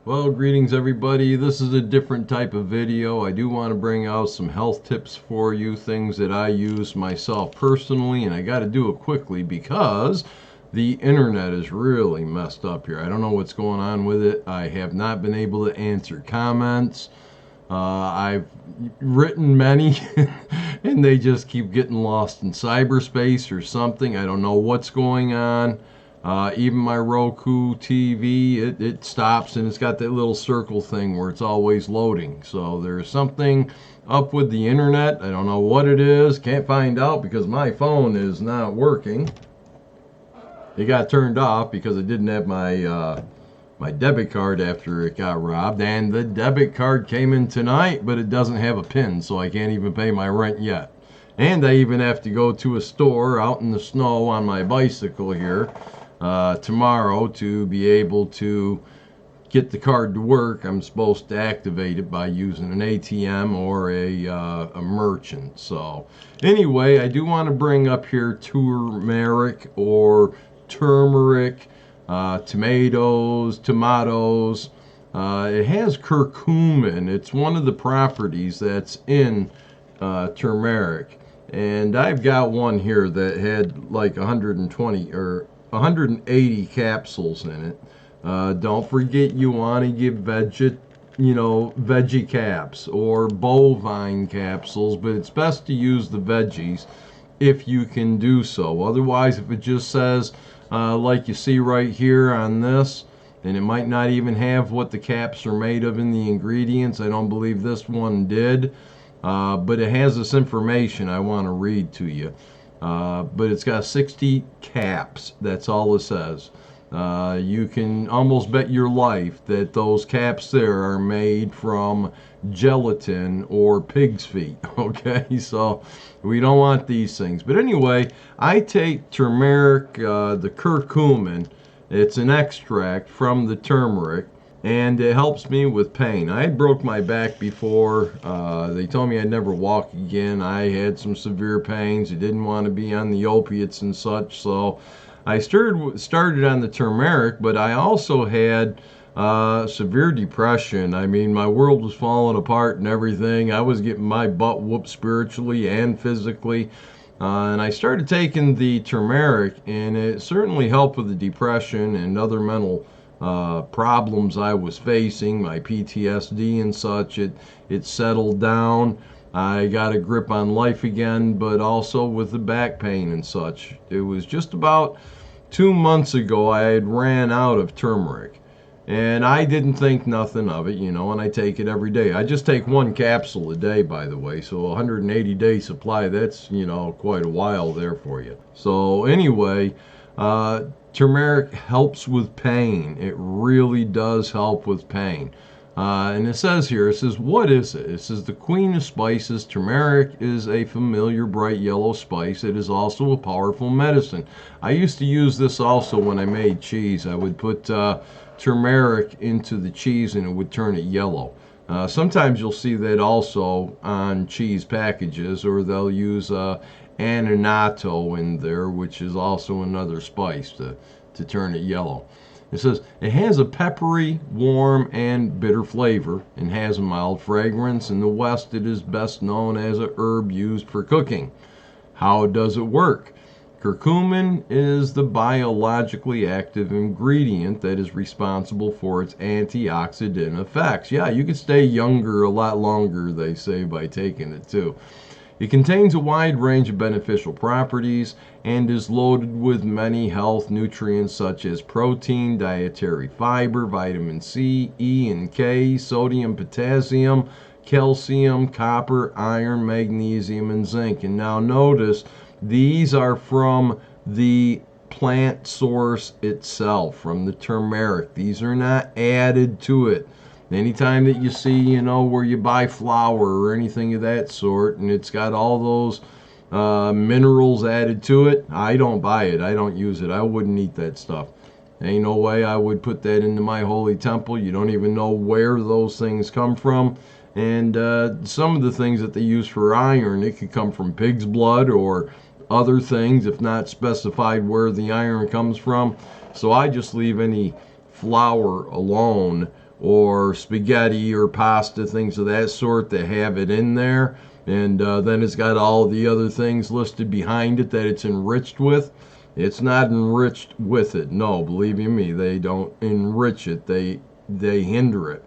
Well, greetings everybody. This is a different type of video. I do want to bring out some health tips for you, things that I use myself personally, and I got to do it quickly because the internet is really messed up here. I don't know what's going on with it. I have not been able to answer comments. I've written many and they just keep getting lost in cyberspace or something. I don't know what's going on. Even my Roku TV, it stops and it's got that little circle thing where it's always loading. So there's something up with the internet. I don't know what it is. Can't find out because my phone is not working. It got turned off because I didn't have my debit card after it got robbed, and the debit card came in tonight, but it doesn't have a pin, so I can't even pay my rent yet. And I even have to go to a store out in the snow on my bicycle here tomorrow to be able to get the card to work. I'm supposed to activate it by using an ATM or a merchant. So anyway, I do want to bring up here turmeric or turmeric, tomatoes. It has curcumin. It's one of the properties that's in turmeric. And I've got one here that had like 120 or 180 capsules in it. Don't forget you want to give veggie caps or bovine capsules, but it's best to use the veggies if you can do so. Otherwise, if it just says, like you see right here on this, and it might not even have what the caps are made of in the ingredients. I don't believe this one did, but it has this information I want to read to you. But it's got 60 caps. That's all it says. You can almost bet your life that those caps there are made from gelatin or pig's feet. Okay, so we don't want these things. But anyway, I take turmeric, the curcumin. It's an extract from the turmeric, and it helps me with pain. I broke my back before. They told me I'd never walk again. I had some severe pains. I didn't want to be on the opiates and such, so I started on the turmeric, but I also had severe depression. I mean, my world was falling apart and everything. I was getting my butt whooped spiritually and physically. And I started taking the turmeric, and it certainly helped with the depression and other mental problems I was facing, my PTSD and such. It settled down. I got a grip on life again, but also with the back pain and such. It was just about 2 months ago I had ran out of turmeric. And I didn't think nothing of it, and I take it every day. I just take one capsule a day, by the way, so 180-day supply, that's, quite a while there for you. So anyway, turmeric helps with pain. It really does help with pain. And it says here, what is it? It says the queen of spices. Turmeric is a familiar bright yellow spice. It is also a powerful medicine. I used to use this also when I made cheese. I would put turmeric into the cheese and it would turn it yellow. Sometimes you'll see that also on cheese packages, or they'll use annanato in there, which is also another spice to turn it yellow. It says it has a peppery, warm, and bitter flavor and has a mild fragrance. In the West, it is best known as a herb used for cooking. How does it work? Curcumin is the biologically active ingredient that is responsible for its antioxidant effects. Yeah, you can stay younger a lot longer, they say, by taking it too. It contains a wide range of beneficial properties and is loaded with many health nutrients such as protein, dietary fiber, vitamin C, E and K, sodium, potassium, calcium, copper, iron, magnesium, and zinc. And now notice, these are from the plant source itself, from the turmeric. These are not added to it. Anytime that you see, where you buy flour or anything of that sort, and it's got all those minerals added to it, I don't buy it. I don't use it. I wouldn't eat that stuff. Ain't no way I would put that into my holy temple. You don't even know where those things come from. And some of the things that they use for iron, it could come from pig's blood or other things, if not specified where the iron comes from. So I just leave any flour alone, or spaghetti or pasta, things of that sort, that have it in there. And then it's got all the other things listed behind it that it's enriched with. It's not enriched with it. No, believe you me, they don't enrich it. They hinder it.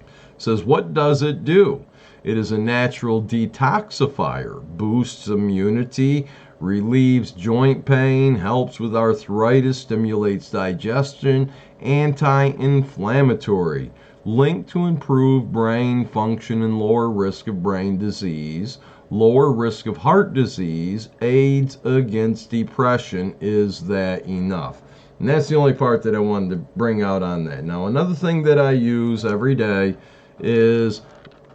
It says, what does it do? It is a natural detoxifier, boosts immunity, relieves joint pain, helps with arthritis, stimulates digestion, anti-inflammatory, linked to improve brain function and lower risk of brain disease, lower risk of heart disease, aids against depression. Is that enough? And that's the only part that I wanted to bring out on that. Now, another thing that I use every day is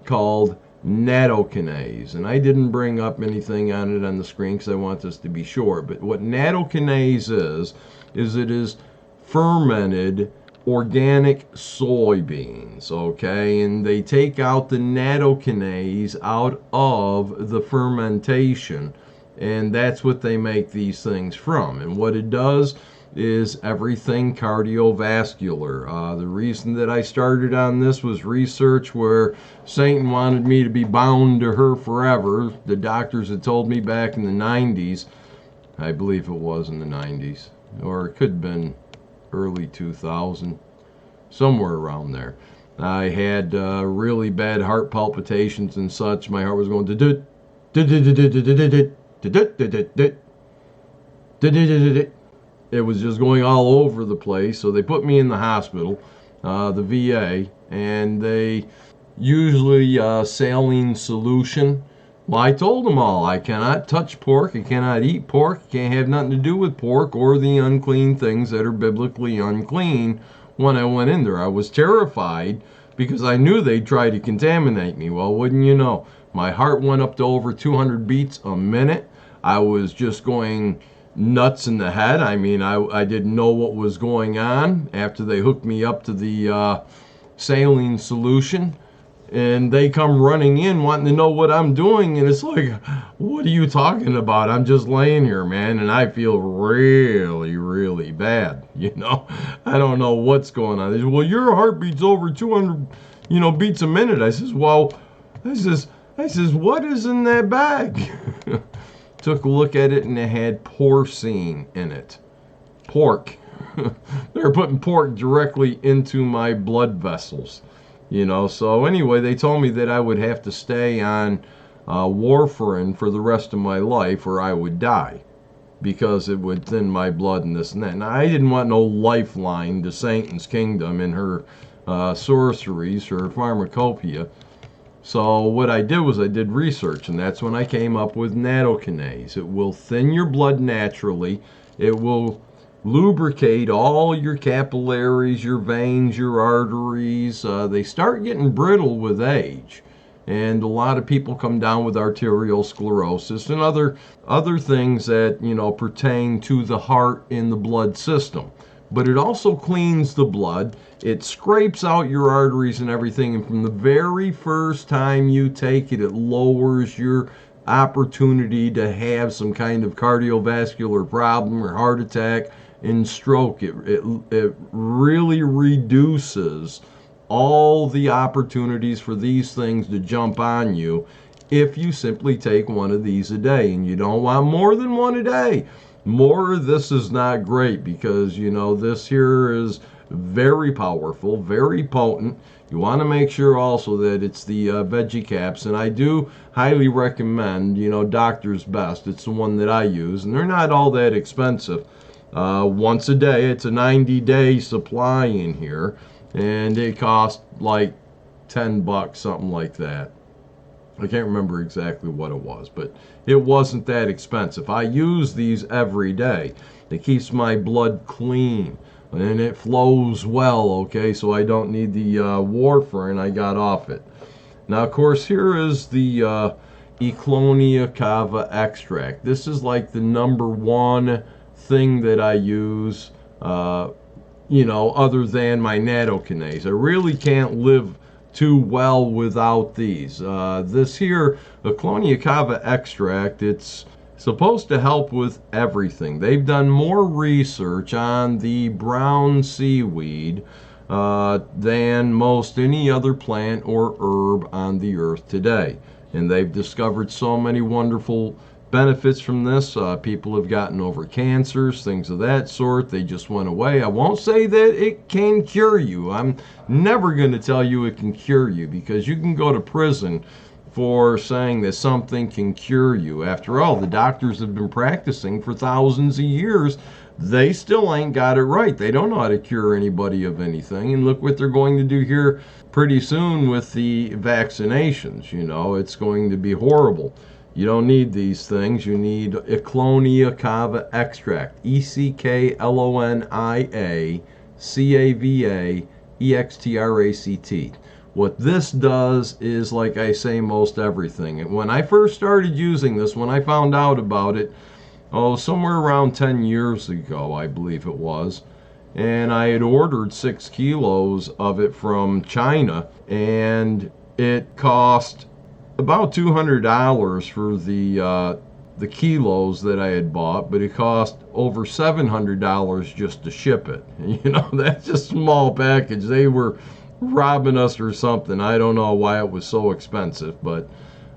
called nattokinase, and I didn't bring up anything on it on the screen because I want this to be short. But what nattokinase is it is fermented organic soybeans, okay? And they take out the nattokinase out of the fermentation, and that's what they make these things from. And what it does is everything cardiovascular. The reason that I started on this was research where Satan wanted me to be bound to her forever. The doctors had told me back in the 90s, I believe it was in the 90s, or it could have been early 2000, somewhere around there. I had really bad heart palpitations and such. My heart was going it was just going all over the place. So they put me in the hospital, the VA, and they usually saline solution. Well, I told them all, I cannot touch pork, I cannot eat pork, can't have nothing to do with pork or the unclean things that are biblically unclean. When I went in there, I was terrified because I knew they'd try to contaminate me. Well, wouldn't you know, my heart went up to over 200 beats a minute. I was just going nuts in the head. I mean, I didn't know what was going on after they hooked me up to the saline solution. And they come running in wanting to know what I'm doing. And it's like, what are you talking about? I'm just laying here, man. And I feel really, really bad. You know, I don't know what's going on. They say, well, your heartbeat's over 200, beats a minute. I says, well, I says, what is in that bag? Took a look at it, and it had porcine in it. Pork. They were putting pork directly into my blood vessels. So anyway, they told me that I would have to stay on warfarin for the rest of my life or I would die because it would thin my blood and this and that. Now, I didn't want no lifeline to Satan's kingdom and her sorceries, her pharmacopoeia. So what I did was I did research, and that's when I came up with nattokinase. It will thin your blood naturally. It will lubricate all your capillaries, your veins, your arteries. They start getting brittle with age, and a lot of people come down with arterial sclerosis and other things that pertain to the heart and the blood system. But it also cleans the blood. It scrapes out your arteries and everything, and from the very first time you take it, it lowers your opportunity to have some kind of cardiovascular problem or heart attack and stroke. It really reduces all the opportunities for these things to jump on you if you simply take one of these a day. And you don't want more than one a day. More of this is not great because this here is very powerful, very potent. You want to make sure also that it's the veggie caps, and I do highly recommend Doctor's Best. It's the one that I use, and they're not all that expensive. Once a day. It's a 90-day supply in here, and it costs like $10, something like that. I can't remember exactly what it was, but it wasn't that expensive. I use these every day. It keeps my blood clean, and it flows well, okay, so I don't need the warfarin. I got off it. Now, of course, here is the Eclonia cava extract. This is like the #1 thing that I use, other than my nattokinase. I really can't live too well without these. This here, Eclonia cava extract, it's supposed to help with everything. They've done more research on the brown seaweed than most any other plant or herb on the earth today. And they've discovered so many wonderful benefits from this. People have gotten over cancers, things of that sort. They just went away. I won't say that it can cure you. I'm never going to tell you it can cure you, because you can go to prison for saying that something can cure you. After all, the doctors have been practicing for thousands of years. They still ain't got it right. They don't know how to cure anybody of anything. And look what they're going to do here pretty soon with the vaccinations. You know, it's going to be horrible. You don't need these things. You need Ecklonia cava extract. Ecklonia cava extract. What this does is, like I say, most everything. And when I first started using this, when I found out about it, somewhere around 10 years ago, I believe it was, and I had ordered 6 kilos of it from China, and it cost about $200 for the kilos that I had bought, but it cost over $700 just to ship it. You know, that's just a small package. They were robbing us or something. I don't know why it was so expensive, but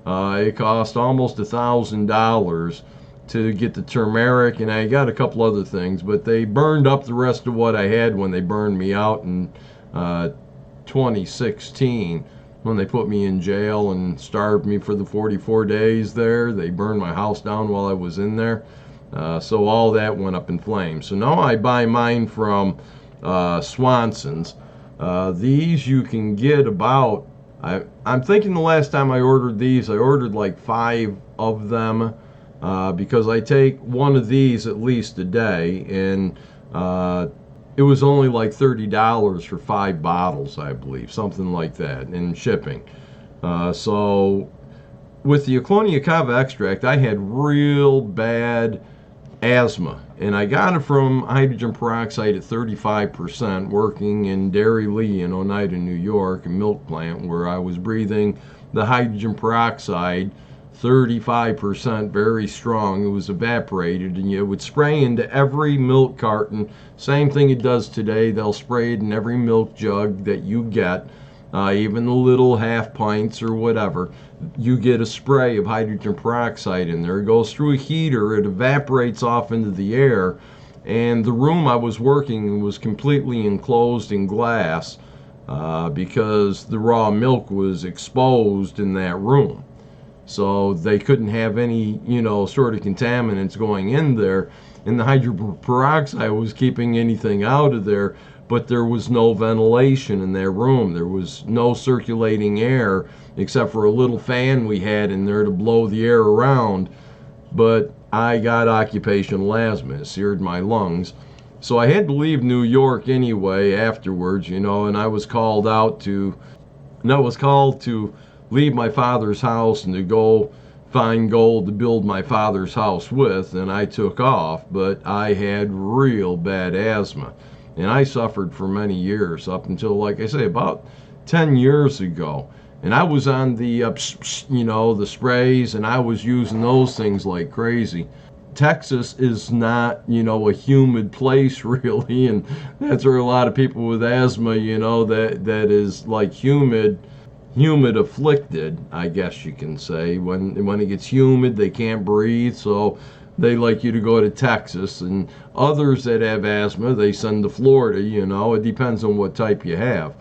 it cost almost $1,000 to get the turmeric, and I got a couple other things, but they burned up the rest of what I had when they burned me out in 2016, when they put me in jail and starved me for the 44 days there. They burned my house down while I was in there. So all that went up in flames. So now I buy mine from Swanson's. These you can get about, I'm thinking the last time I ordered these, I ordered like 5 of them, because I take one of these at least a day, and it was only like $30 for 5 bottles, I believe, something like that, in shipping. So with the Ecklonia cava extract, I had real bad asthma, and I got it from hydrogen peroxide at 35%, working in Dairy Lee in Oneida, New York, a milk plant where I was breathing the hydrogen peroxide 35%, very strong. It was evaporated, and you would spray into every milk carton. Same thing it does today. They'll spray it in every milk jug that you get, even the little half pints or whatever. You get a spray of hydrogen peroxide in there. It goes through a heater. It evaporates off into the air. And the room I was working in was completely enclosed in glass, because the raw milk was exposed in that room. So they couldn't have any, sort of contaminants going in there. And the hydrogen peroxide was keeping anything out of there, but there was no ventilation in that room. There was no circulating air except for a little fan we had in there to blow the air around. But I got occupational asthma. It seared my lungs. So I had to leave New York anyway afterwards, and I was called to leave my father's house and to go find gold to build my father's house with, and I took off. But I had real bad asthma, and I suffered for many years, up until, like I say, about 10 years ago. And I was on the the sprays, and I was using those things like crazy. Texas is not, a humid place really, and that's where a lot of people with asthma, that is like humid afflicted, I guess you can say. When it gets humid, they can't breathe, so they like you to go to Texas. And others that have asthma, they send to Florida. It depends on what type you have.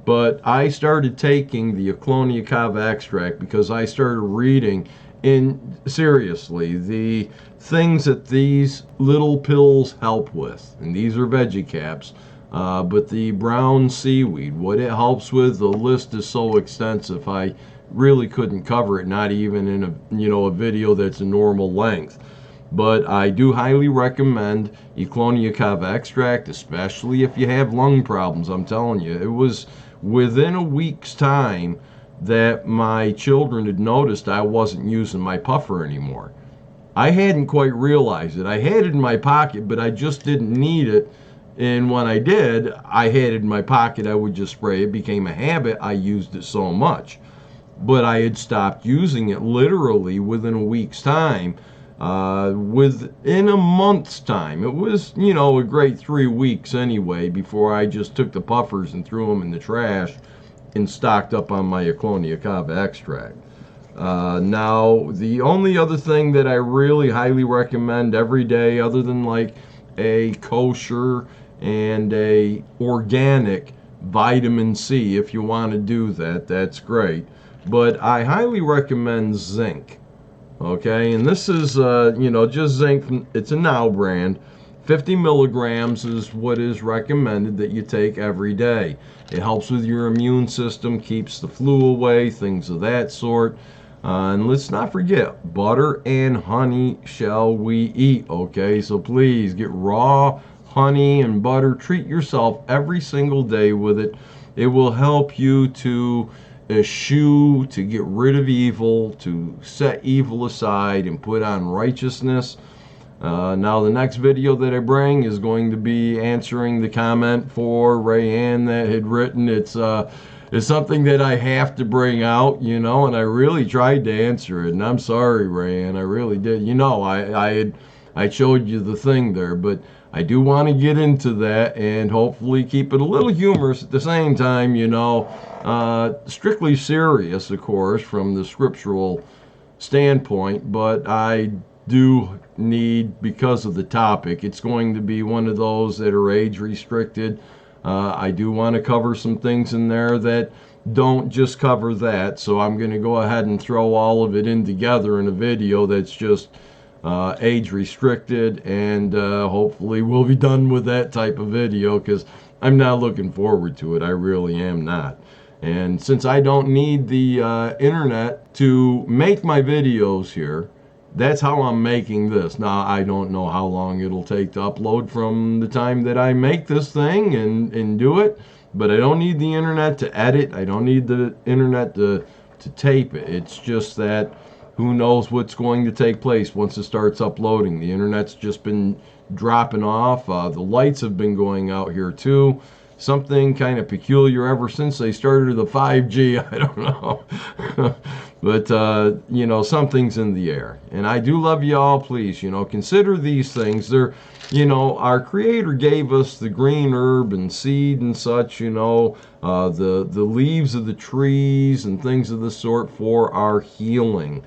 But I started taking the Ecklonia cava extract because I started reading seriously the things that these little pills help with, and these are veggie caps. But the brown seaweed, what it helps with, the list is so extensive, I really couldn't cover it, not even in a video that's a normal length. But I do highly recommend Ecklonia cava extract, especially if you have lung problems. I'm telling you, it was within a week's time that my children had noticed I wasn't using my puffer anymore. I hadn't quite realized it. I had it in my pocket, but I just didn't need it. And when I did, I had it in my pocket. I would just spray. It became a habit. I used it so much. But I had stopped using it literally within a week's time. within a month's time. It was, a great 3 weeks anyway before I just took the puffers and threw them in the trash and stocked up on my Aclonia cava extract. Now, the only other thing that I really highly recommend every day, other than like a kosher and a organic vitamin C, if you want to do that, that's great. But I highly recommend zinc. Okay, and this is, just zinc. It's a Now brand. 50 milligrams is what is recommended that you take every day. It helps with your immune system, keeps the flu away, things of that sort. And let's not forget, butter and honey shall we eat, okay? So please get raw honey and butter. Treat yourself every single day with it. It will help you to eschew, to get rid of evil, to set evil aside and put on righteousness. Now the next video that I bring is going to be answering the comment for Rayanne that had written. It's something that I have to bring out, and I really tried to answer it. And I'm sorry, Rayanne, I really did. I showed you the thing there, but I do want to get into that and hopefully keep it a little humorous at the same time, strictly serious, of course, from the scriptural standpoint, but I do need, because of the topic, it's going to be one of those that are age restricted. I do want to cover some things in there that don't just cover that, so I'm going to go ahead and throw all of it in together in a video that's just age restricted, and hopefully we'll be done with that type of video, because I'm not looking forward to it. I really am not. And since I don't need the internet to make my videos here, that's how I'm making this. Now, I don't know how long it'll take to upload from the time that I make this thing and do it, but I don't need the internet to edit. I don't need the internet to tape it. It's just that who knows what's going to take place once it starts uploading. The internet's just been dropping off. The lights have been going out here too. Something kind of peculiar ever since they started the 5G. I don't know. But, something's in the air. And I do love you all. Please, consider these things. They're, our Creator gave us the green herb and seed and such, the leaves of the trees and things of the sort for our healing.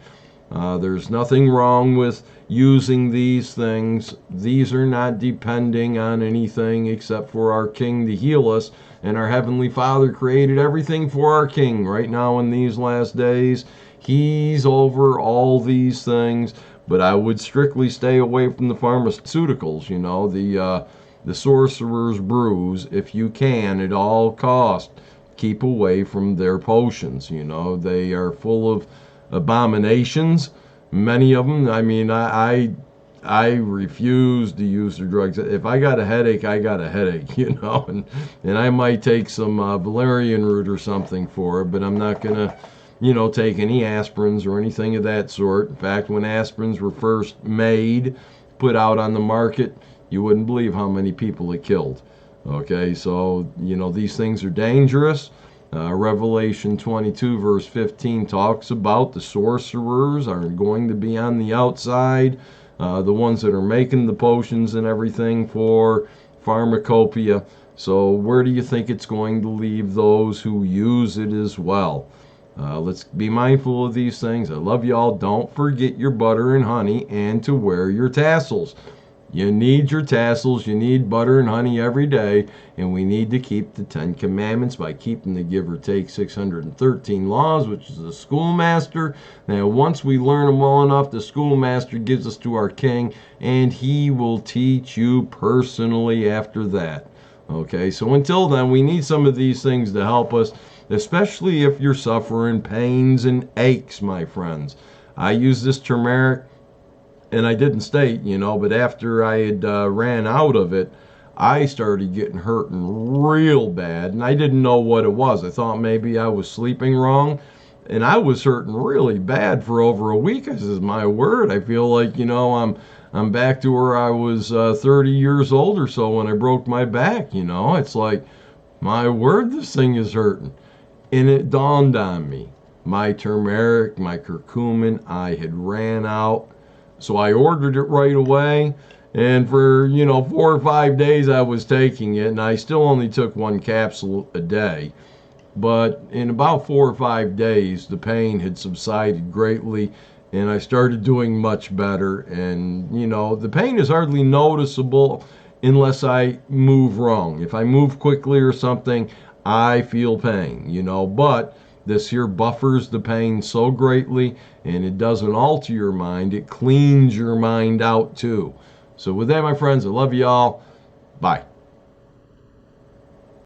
There's nothing wrong with using these things. These are not depending on anything except for our King to heal us. And our Heavenly Father created everything for our King right now in these last days. He's over all these things. But I would strictly stay away from the pharmaceuticals, the sorcerer's brews, if you can, at all cost. Keep away from their potions. They are full of abominations, many of them. I mean, I refuse to use their drugs. If I got a headache, I got a headache, and I might take some valerian root or something for it, but I'm not gonna take any aspirins or anything of that sort. In fact, when aspirins were first made, put out on the market, you wouldn't believe how many people it killed. Okay, so these things are dangerous. Revelation 22 verse 15 talks about the sorcerers are going to be on the outside, the ones that are making the potions and everything for pharmacopoeia. So where do you think it's going to leave those who use it as well? Let's be mindful of these things. I love y'all. Don't forget your butter and honey and to wear your tassels. You need your tassels, you need butter and honey every day, and we need to keep the 10 Commandments by keeping the give or take 613 laws, which is the schoolmaster. Now, once we learn them well enough, the schoolmaster gives us to our King, and he will teach you personally after that. Okay, so until then, we need some of these things to help us, especially if you're suffering pains and aches, my friends. I use this turmeric. And I didn't state, but after I had ran out of it, I started getting hurting real bad, and I didn't know what it was. I thought maybe I was sleeping wrong, and I was hurting really bad for over a week. I says, my word, I feel like, I'm back to where I was 30 years old or so when I broke my back, It's like, my word, this thing is hurting. And it dawned on me, my turmeric, my curcumin, I had ran out. So I ordered it right away. And for, 4 or 5 days I was taking it, and I still only took one capsule a day. But in about 4 or 5 days, the pain had subsided greatly, and I started doing much better. And, the pain is hardly noticeable unless I move wrong. If I move quickly or something, I feel pain, but this here buffers the pain so greatly, and it doesn't alter your mind. It cleans your mind out too. So with that, my friends, I love you all. Bye.